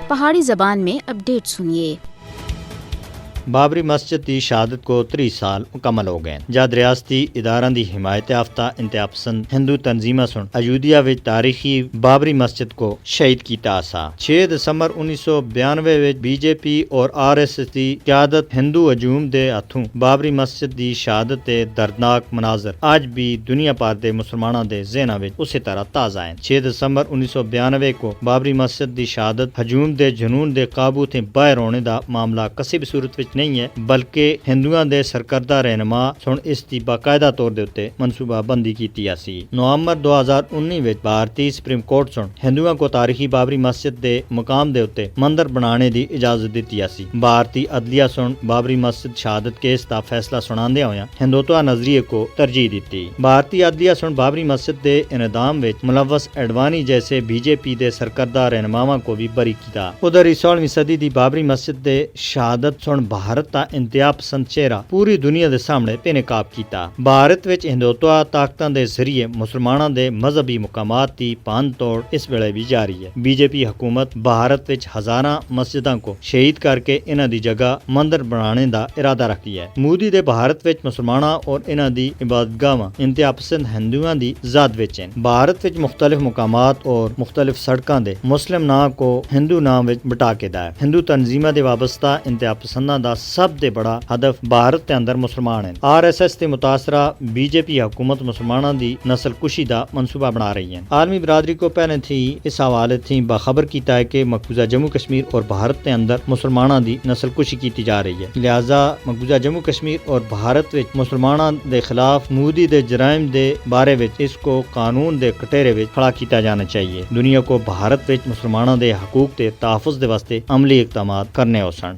पहाड़ी जबान में अपडेट सुनिए। बाबरी मस्जिद की शहादत को 30 साल मुकम्मल हो गए। जद रियासती इदारां दी हिमायत याफ्ता इंतहा पसंद हिंदू तंजीमां सुन अयोध्या विच तारीखी बाबरी मस्जिद को शहीद किया सा। 6 दिसंबर 1992 विच बीजेपी और RSS की क़यादत हिंदू हजूम दे हथों बाबरी मस्जिद की शहादत के दर्दनाक मनाजर आज भी दुनिया भर के मुसलमानों के ज़हनां विच उसी तरह ताज़ा हैं। 6 दिसंबर 1992 को बाबरी मस्जिद की शहादत हजूम दे जुनून दे काबू थे बाहर होने का मामला किसी भी सूरत विच नहीं है, बल्कि हिंदुओं के सरकर्दा रहनुमा सुन इसकी बाकायदा तौर के उत्ते मनसूबाबंदी की सी। नवंबर 2019 विच भारतीय सुप्रीम कोर्ट सुन हिंदुओं को तारीखी बाबरी मस्जिद के मुकाम के उत्ते मंदिर बनाने की इजाजत दी सी। भारतीय अदलिया सुन बाबरी मस्जिद शहादत केस का फैसला सुनांदे होया हिंदुत्व नजरिए को तरजीह दी। भारतीय अदलिया सुन बाबरी मस्जिद के इनदाम विच मुलव्वस एडवानी जैसे बीजेपी के सरकर्दा रहनुमावां को भी बरी किया। उधर 16वीं सदी की बाबरी मस्जिद के शहादत सुन भारत का इंतहा पसंद चेहरा पूरी दुनिया के सामने बेनकाब किया। भारत विच हिंदुत्व ताकतां दे जरिए मुसलमानों के मजहबी मुकामात की भन तोड़ इस वेले भी जारी है। बीजेपी हुकूमत भारत विच हजारां मस्जिदों को शहीद करके इन्हां दी जगह मंदिर बनाने का इरादा रखती है। मोदी दे भारत विच मुसलमानों और इन्हां दी इबादतगाहां इंतहा पसंद हिंदुओं की ज़द विच हैं। भारत विच मुख्तलिफ मुकामात और मुख्तलिफ सड़कों के मुस्लिम नाम को हिंदू नाम विच बटा के दा है। हिंदू तंजीमां दे वाबस्ता इंतहा पसंदां दा सब दे बड़ा हदफ भारत के अंदर मुसलमान हैं। RSS ते मुतासरा बीजेपी हुकूमत मुसलमानों की नस्ल कुशी का मनसूबा बना रही है। आलमी बरादरी को पहले थी इस हवाले थी बाखबर किया है कि मकबूजा जम्मू कश्मीर और भारत के अंदर मुसलमानों की नस्ल कुशी की जा रही है। लिहाजा मकबूजा जम्मू कश्मीर और भारत विच मुसलमानों के खिलाफ मोदी के जराइम के बारे विच इसको कानून के कटेरे विच खड़ा किया जाना चाहिए। दुनिया को भारत विच मुसलमानों के हकूक के तहफ़्फ़ुज़ दे वास्ते अमली इक़दामात करने हो सन।